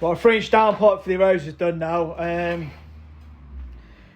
Well, a 3-inch downpipe for the Arosa is done now.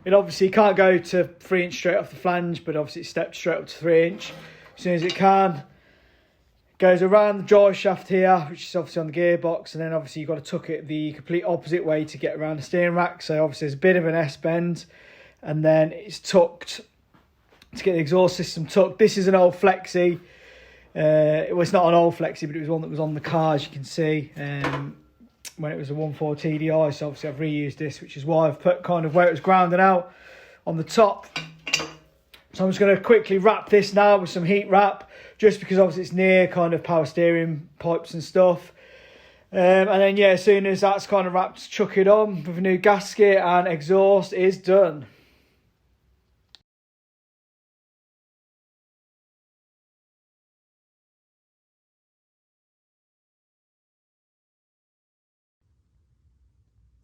It obviously can't go to 3-inch straight off the flange, but obviously it steps straight up to 3-inch as soon as it can. Goes around the drive shaft here, which is obviously on the gearbox, and then obviously you've got to tuck it the complete opposite way to get around the steering rack. So obviously there's a bit of an S-bend, and then it's tucked to get the exhaust system tucked. This is an old Flexi. It's not an old Flexi, but it was one that was on the car, as you can see, when it was a 1.4 TDI. So obviously I've reused this, which is why I've put kind of where it was grounded out on the top. So I'm just going to quickly wrap this now with some heat wrap, just because obviously it's near kind of power steering pipes and stuff. And then, yeah, as soon as that's kind of wrapped, chuck it on with a new gasket and exhaust is done.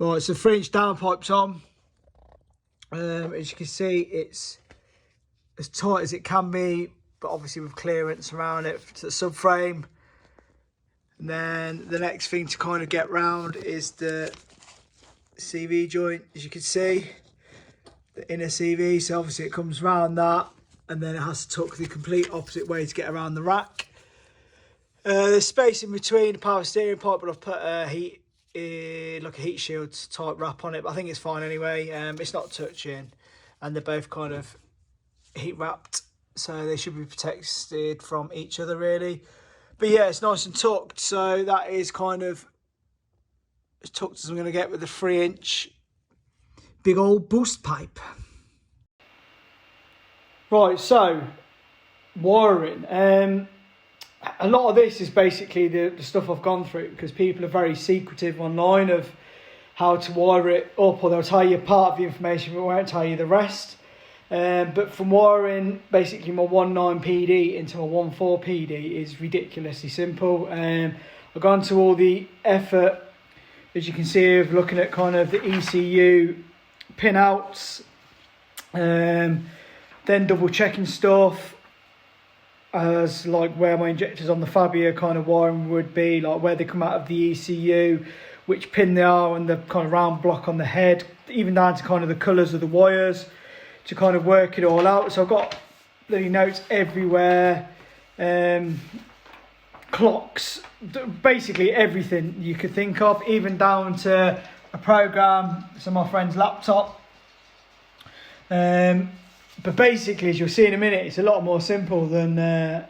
Right, so 3-inch downpipe's on. As you can see, it's as tight as it can be, but obviously with clearance around it to the subframe. And then the next thing to kind of get round is the CV joint, as you can see, the inner CV. So obviously it comes round that, and then it has to tuck the complete opposite way to get around the rack. There's space in between the power steering pipe, but I've put a like a heat shield type wrap on it, but I think it's fine anyway. It's not touching, and they're both kind of heat wrapped, so they should be protected from each other really. But yeah, it's nice and tucked, so that is kind of as tucked as I'm going to get with the 3-inch big old boost pipe. Right, so wiring. A lot of this is basically the stuff I've gone through, because people are very secretive online of how to wire it up, or they'll tell you part of the information but won't tell you the rest. But from wiring basically my 1.9 PD into my 1.4 PD is ridiculously simple. I've gone to all the effort, as you can see, of looking at kind of the ECU pinouts, then double checking stuff as like where my injectors on the fabia kind of wiring would be, like where they come out of the ECU, which pin they are, and the kind of round block on the head, even down to kind of the colours of the wires, to kind of work it all out. So I've got little notes everywhere, clocks, basically everything you could think of, even down to a program, so my friend's laptop. But basically, as you'll see in a minute, it's a lot more simple than I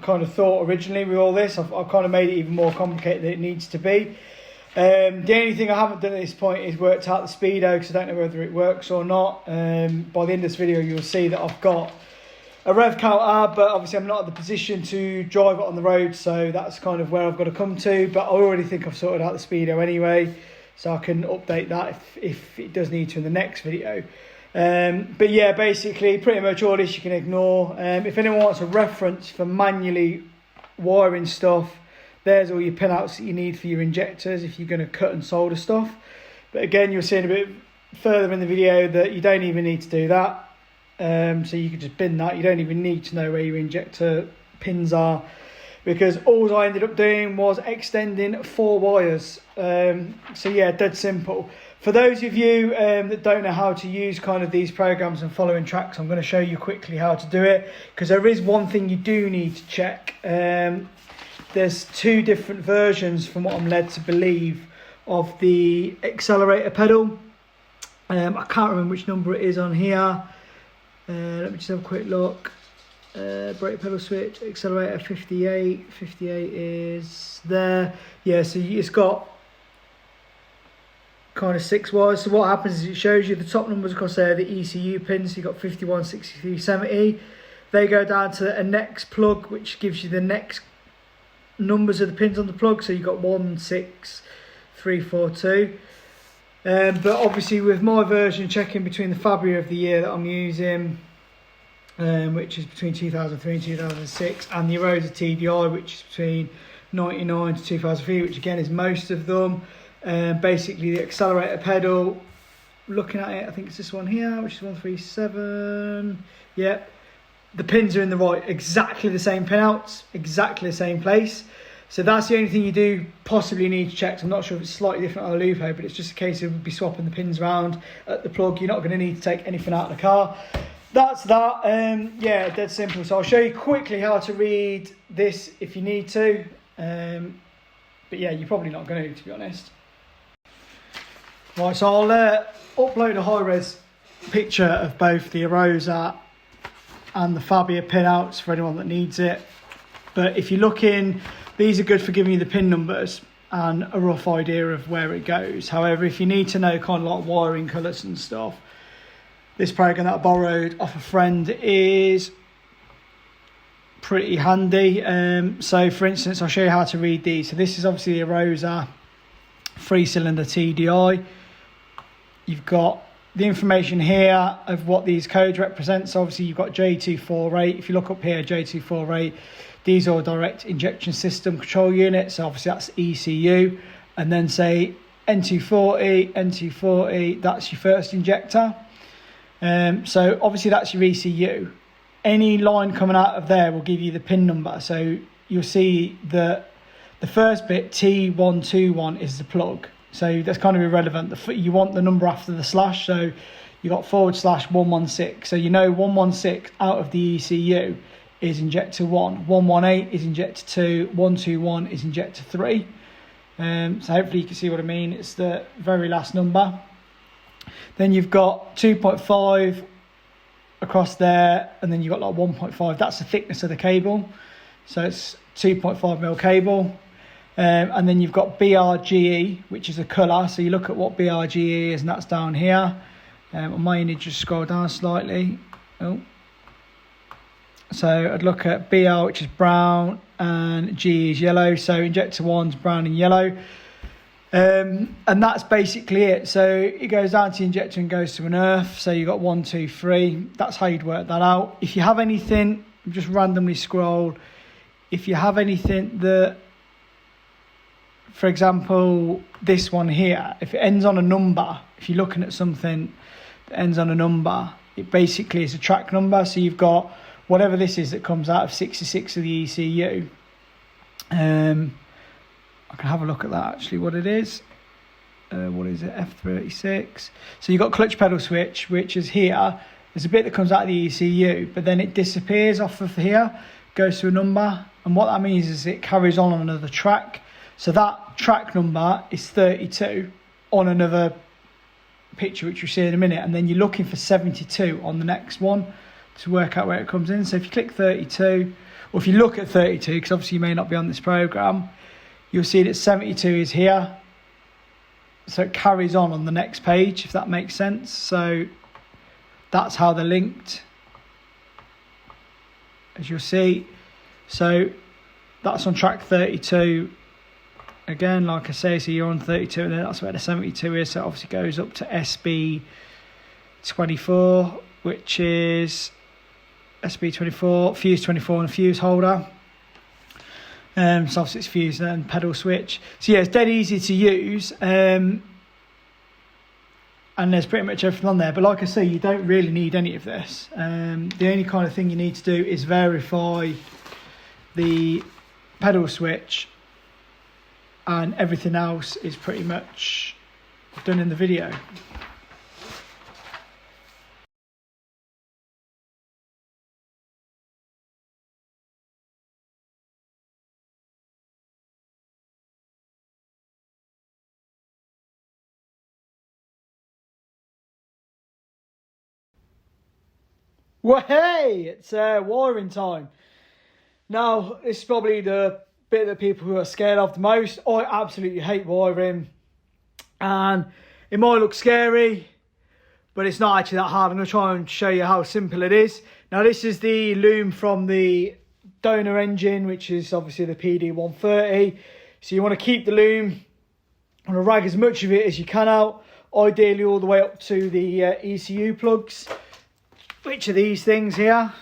kind of thought originally with all this. I've kind of made it even more complicated than it needs to be. The only thing I haven't done at this point is worked out the speedo, because I don't know whether it works or not. By the end of this video, you'll see that I've got a rev counter, but obviously I'm not in the position to drive it on the road, so that's kind of where I've got to come to. But I already think I've sorted out the speedo anyway, so I can update that if it does need to in the next video. But yeah, basically pretty much all this you can ignore. If anyone wants a reference for manually wiring stuff, there's all your pinouts that you need for your injectors if you're going to cut and solder stuff. But again, you'll see in a bit further in the video that you don't even need to do that. So you can just bin that. You don't even need to know where your injector pins are, because all I ended up doing was extending 4 wires. So yeah, dead simple. For those of you that don't know how to use kind of these programs and following tracks, I'm going to show you quickly how to do it, because there is one thing you do need to check. There's 2 different versions, from what I'm led to believe, of the accelerator pedal. I can't remember which number it is on here. Let me just have a quick look. Brake pedal switch, accelerator 58. 58 is there. Yeah, so it's got kind of 6 wires. So what happens is it shows you the top numbers across there, the ECU pins. So you've got 51, 63, 70. They go down to a next plug, which gives you the next numbers of the pins on the plug. So you've got 1, 6, 3, 4, 2. But obviously with my version, checking between the fabia of the year that I'm using, which is between 2003 and 2006, and the Arosa TDI, which is between 99 to 2003, which again is most of them. Basically the accelerator pedal, looking at it, I think it's this one here, which is 137. Yeah, the pins are in the right, exactly the same pinouts, exactly the same place. So that's the only thing you do possibly need to check. So I'm not sure if it's slightly different on a Lupo, but it's just a case of be swapping the pins around at the plug. You're not going to need to take anything out of the car. That's that. Yeah, dead simple. So I'll show you quickly how to read this if you need to. But yeah, you're probably not going to be honest. Right, so I'll upload a high-res picture of both the Arosa and the Fabia pinouts for anyone that needs it. But if you're looking, these are good for giving you the pin numbers and a rough idea of where it goes. However, if you need to know kind of like wiring colours and stuff, this program that I borrowed off a friend is pretty handy. So for instance, I'll show you how to read these. So this is obviously the Arosa 3-cylinder TDI. You've got the information here of what these codes represent. So obviously you've got J248. If you look up here, J248, diesel direct injection system control unit. So obviously that's ECU. And then say N240, that's your first injector. So obviously that's your ECU. Any line coming out of there will give you the pin number. So you'll see that the first bit, T121, is the plug. So that's kind of irrelevant. You want the number after the slash. So you got /116. So you know 116 out of the ECU is injector 1. 118 is injector 2. 121 is injector 3. So hopefully you can see what I mean. It's the very last number. Then you've got 2.5 across there, and then you've got like 1.5. That's the thickness of the cable. So it's 2.5mm cable. And then you've got BRGE, which is a colour. So you look at what BRGE is, and that's down here. I might need to just scroll down slightly. Oh. So I'd look at BR, which is brown, and G is yellow. So injector 1's brown and yellow. And that's basically it. So it goes down to the injector and goes to an earth. So you've got 1, 2, 3. That's how you'd work that out. If you have anything, just randomly scroll. If you have anything that, for example, this one here, if it ends on a number, if you're looking at something that ends on a number, it basically is a track number. So you've got whatever this is that comes out of 66 of the ECU. I can have a look at that actually, what it is. What is it? F36. So you've got clutch pedal switch, which is here. There's a bit that comes out of the ECU, but then it disappears off of here, goes to a number. And what that means is it carries on another track. So that track number is 32 on another picture, which you'll see in a minute. And then you're looking for 72 on the next one to work out where it comes in. So if you click 32, or if you look at 32, because obviously you may not be on this program, you'll see that 72 is here. So it carries on the next page, if that makes sense. So that's how they're linked, as you'll see. So that's on track 32. Again, like I say, so you're on 32, and then that's where the 72 is. So it obviously goes up to SB24, which is SB24, fuse 24 and a fuse holder. So obviously it's fuse and pedal switch. So yeah, it's dead easy to use. And there's pretty much everything on there. But like I say, you don't really need any of this. The only kind of thing you need to do is verify the pedal switch, and everything else is pretty much done in the video. Well, hey, it's wiring time. Now, this is probably the bit that people who are scared of the most. I absolutely hate wiring, and it might look scary, but it's not actually that hard. I'm going to try and show you how simple it is. Now, this is the loom from the donor engine, which is obviously the PD130. So you want to keep the loom, you want to rag as much of it as you can out, ideally all the way up to the ECU plugs, which are these things here.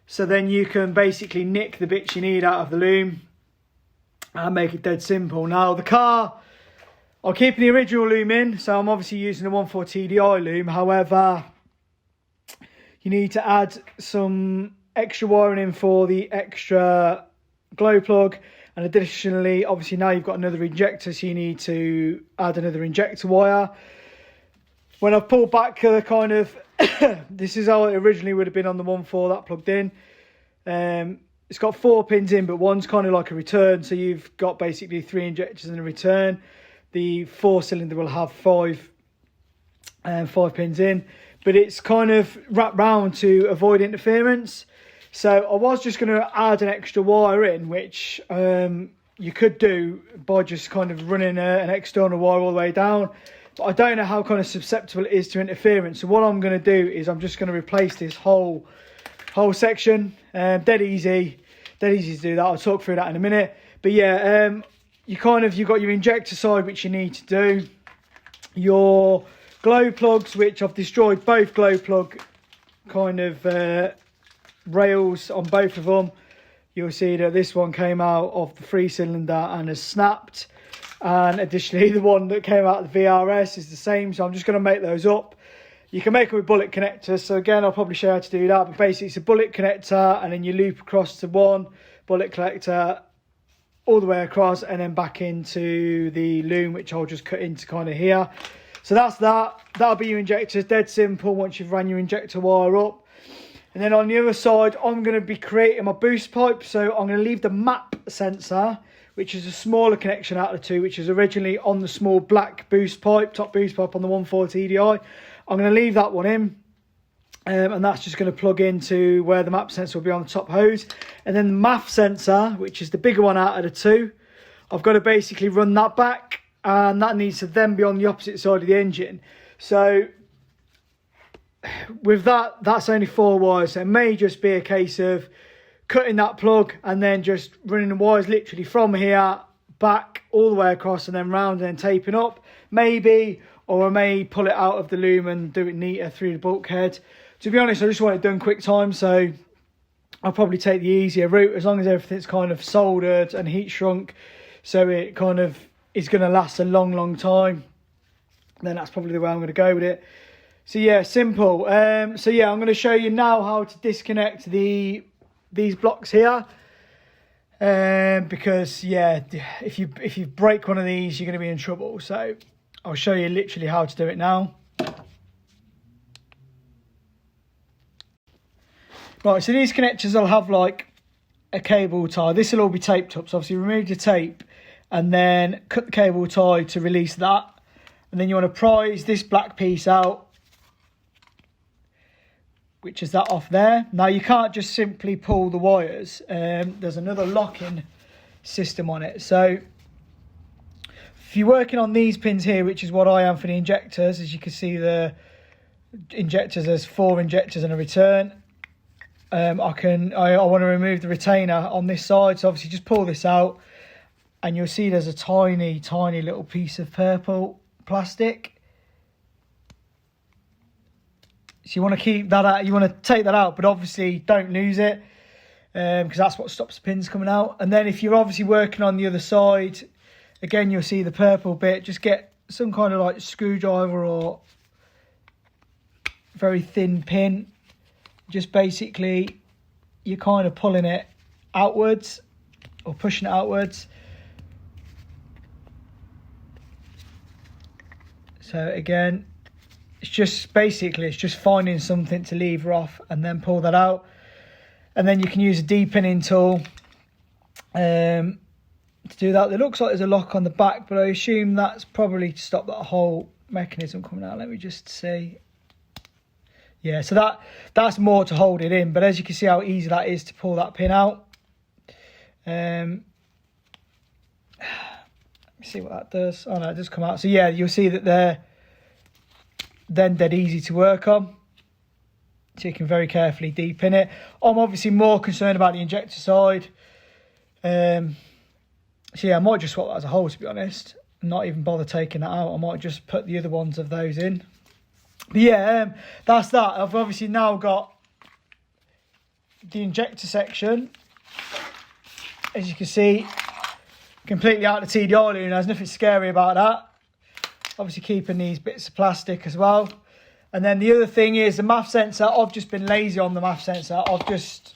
So then you can basically nick the bits you need out of the loom and make it dead simple. Now the car, I'm keeping the original loom in, so I'm obviously using the 1.4 TDI loom. However, you need to add some extra wiring in for the extra glow plug And additionally, obviously now you've got another injector, so you need to add another injector wire. When I've pulled back the kind of, this is how it originally would have been on the 1.4 that plugged in. It's got 4 pins in, but one's kind of like a return. So you've got basically 3 injectors and a return. The 4-cylinder will have 5 pins in, but it's kind of wrapped round to avoid interference. So I was just going to add an extra wire in, which you could do by just kind of running an external wire all the way down. But I don't know how kind of susceptible it is to interference. So what I'm going to do is I'm just going to replace this whole section. Dead easy to do that. I'll talk through that in a minute. But yeah, you've got your injector side, which you need to do. Your glow plugs, which I've destroyed both glow plug kind of rails on both of them. You'll see that this one came out of the 3-cylinder and has snapped, and additionally the one that came out of the VRS is the same, so I'm just going to make those up. You can make them with bullet connectors, so again I'll probably show you how to do that, but basically it's a bullet connector and then you loop across to one bullet connector all the way across and then back into the loom, which I'll just cut into kind of here. So that's that. That'll be your injectors. Dead simple once you've ran your injector wire up. And then on the other side, I'm going to be creating my boost pipe. So I'm going to leave the map sensor, which is a smaller connection out of the two, which is originally on the small black boost pipe, top boost pipe on the 1.4 TDI. I'm going to leave that one in. And that's just going to plug into where the map sensor will be on the top hose. And then the MAF sensor, which is the bigger one out of the two, I've got to basically run that back. And that needs to then be on the opposite side of the engine. So with that, that's only 4 wires. So it may just be a case of cutting that plug and then just running the wires literally from here back all the way across and then round and then taping up. Maybe, or I may pull it out of the loom and do it neater through the bulkhead. To be honest, I just want it done quick time, so I'll probably take the easier route as long as everything's kind of soldered and heat shrunk, so it kind of is going to last a long time. Then that's probably the way I'm going to go with it. So yeah, simple. So yeah, I'm going to show you now how to disconnect these blocks here. Because yeah, if you break one of these, you're going to be in trouble. So I'll show you literally how to do it now. Right, so these connectors will have like a cable tie. This will all be taped up. So obviously remove your tape and then cut the cable tie to release that. And then you want to prise this black piece out, which is that off there. Now you can't just simply pull the wires. There's another locking system on it. So if you're working on these pins here, which is what I am for the injectors, as you can see the injectors, there's 4 injectors and a return. I want to remove the retainer on this side, so obviously just pull this out and you'll see there's a tiny little piece of purple plastic. So you want to keep that out, you want to take that out, but obviously don't lose it, because that's what stops the pins coming out. And then if you're obviously working on the other side, again you'll see the purple bit. Just get some kind of like screwdriver or very thin pin. Just basically you're kind of pulling it outwards or pushing it outwards. So again, it's just finding something to lever off and then pull that out. And then you can use a de-pinning tool to do that. It looks like there's a lock on the back, but I assume that's probably to stop that whole mechanism coming out. Let me just see. Yeah, so that's more to hold it in, but as you can see how easy that is to pull that pin out. Let me see what that does. Oh no, it does come out. So yeah, you'll see that they're then dead easy to work on. So you can very carefully de-pin it. I'm obviously more concerned about the injector side. So yeah, I might just swap that as a whole, to be honest. Not even bother taking that out. I might just put the other ones of those in. But yeah, that's that. I've obviously now got the injector section, as you can see, completely out of the TDI loom. There's nothing scary about that. Obviously keeping these bits of plastic as well. And then the other thing is the MAF sensor. I've just been lazy on the MAF sensor. I've just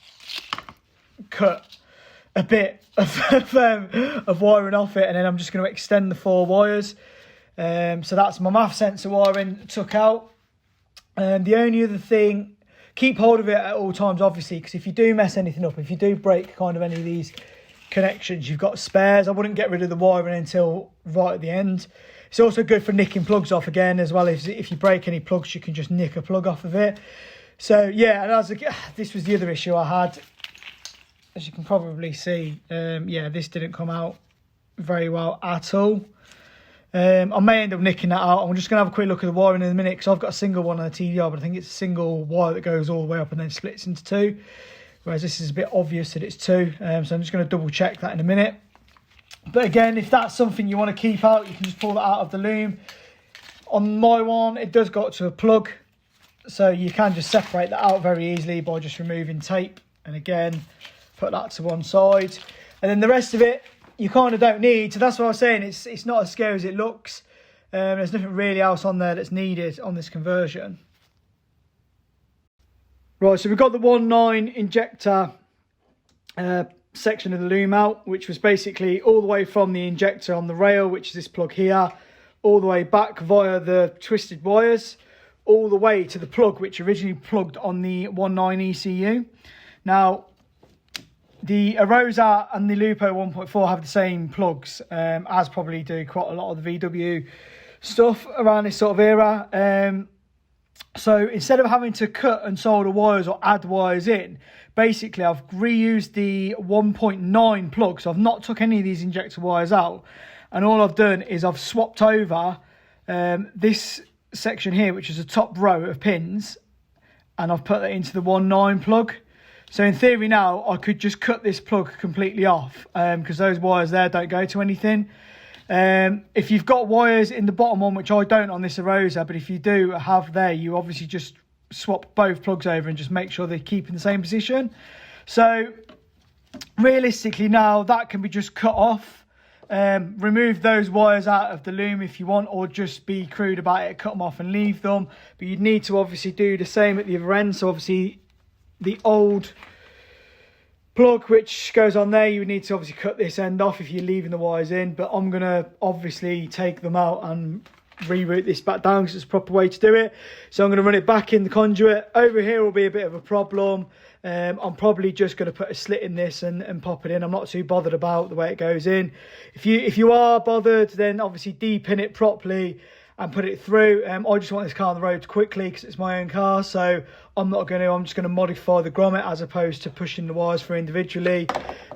cut a bit of wiring off it, and then I'm just going to extend the 4 wires. So that's my MAF sensor wiring took out. The only other thing, keep hold of it at all times, obviously, because if you do mess anything up, if you do break kind of any of these connections, you've got spares. I wouldn't get rid of the wiring until right at the end. It's also good for nicking plugs off again as well. If you break any plugs, you can just nick a plug off of it. So yeah, and this was the other issue I had. As you can probably see, yeah, this didn't come out very well at all. I may end up nicking that out. I'm just going to have a quick look at the wiring in a minute, because I've got a single one on the TDI, but I think it's a single wire that goes all the way up and then splits into 2. Whereas this is a bit obvious that it's 2. So I'm just going to double check that in a minute. But again, if that's something you want to keep out, you can just pull that out of the loom. On my one, it does go to a plug. So you can just separate that out very easily by just removing tape. And again, put that to one side. And then the rest of it, you kind of don't need. So that's what I was saying. It's not as scary as it looks. There's nothing really else on there that's needed on this conversion. Right, so we've got the 1.9 injector section of the loom out, which was basically all the way from the injector on the rail, which is this plug here, all the way back via the twisted wires, all the way to the plug, which originally plugged on the 1.9 ECU. Now, the Arosa and the Lupo 1.4 have the same plugs, as probably do quite a lot of the VW stuff around this sort of era. So instead of having to cut and solder wires or add wires in, basically I've reused the 1.9 plug. So I've not took any of these injector wires out. And all I've done is I've swapped over this section here, which is a top row of pins, and I've put that into the 1.9 plug. So in theory now, I could just cut this plug completely off, because those wires there don't go to anything. If you've got wires in the bottom one, which I don't on this Arosa, but if you do have there, you obviously just swap both plugs over and just make sure they keep in the same position. So realistically now, that can be just cut off. Remove those wires out of the loom if you want, or just be crude about it, cut them off and leave them. But you'd need to obviously do the same at the other end. So obviously the old plug which goes on there, you would need to obviously cut this end off if you're leaving the wires in. But I'm going to obviously take them out and reroute this back down, because it's a proper way to do it. So I'm going to run it back in the conduit. Over here will be a bit of a problem. I'm probably just going to put a slit in this and pop it in. I'm not too bothered about the way it goes in. If you are bothered, then obviously de-pin it properly and put it through. I just want this car on the road quickly because it's my own car, so I'm just going to modify the grommet as opposed to pushing the wires through individually.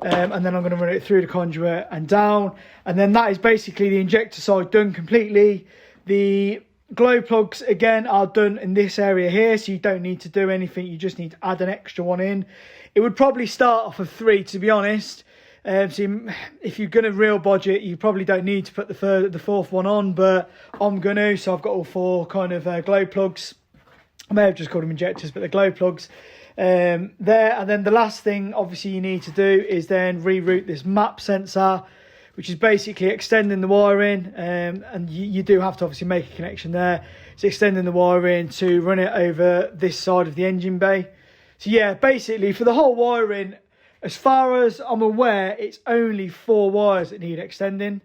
And then I'm going to run it through the conduit and down. And then that is basically the injector side done completely. The glow plugs, again, are done in this area here, so you don't need to do anything. You just need to add an extra one in. It would probably start off of 3, to be honest. So if you're going to real budget, you probably don't need to put the fourth one on, but I'm going to. So I've got all 4 kind of glow plugs. I may have just called them injectors, but the glow plugs there. And then the last thing, obviously, you need to do is then reroute this map sensor, which is basically extending the wiring. And you do have to obviously make a connection there. It's extending the wiring to run it over this side of the engine bay. So yeah, basically for the whole wiring, as far as I'm aware, it's only 4 wires that need extending.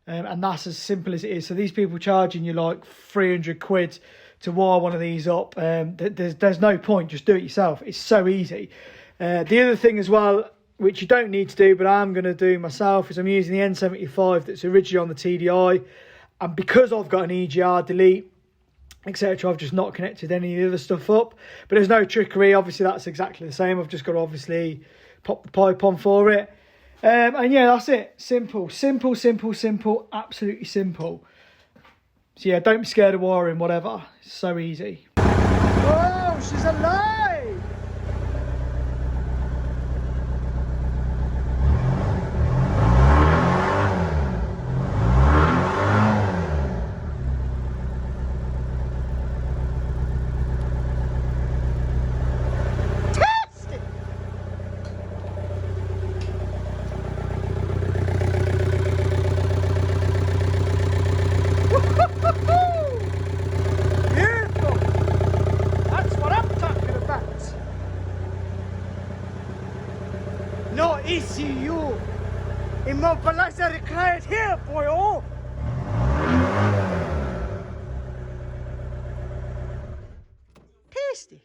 And that's as simple as it is. So these people charging you like 300 quid to wire one of these up. There's no point, just do it yourself. It's so easy. The other thing as well, which you don't need to do, but I'm going to do myself, is I'm using the N75 that's originally on the TDI. And because I've got an EGR delete, etc., I've just not connected any of the other stuff up. But there's no trickery. Obviously, that's exactly the same. I've just got to obviously pop the pipe on for it. And yeah, that's it. Simple, simple, simple, simple. Absolutely simple. So yeah, don't be scared of wiring, whatever. It's so easy. Oh, she's alive! Beautiful! That's what I'm talking about. see you. Immobiliser required here, boy. Tasty.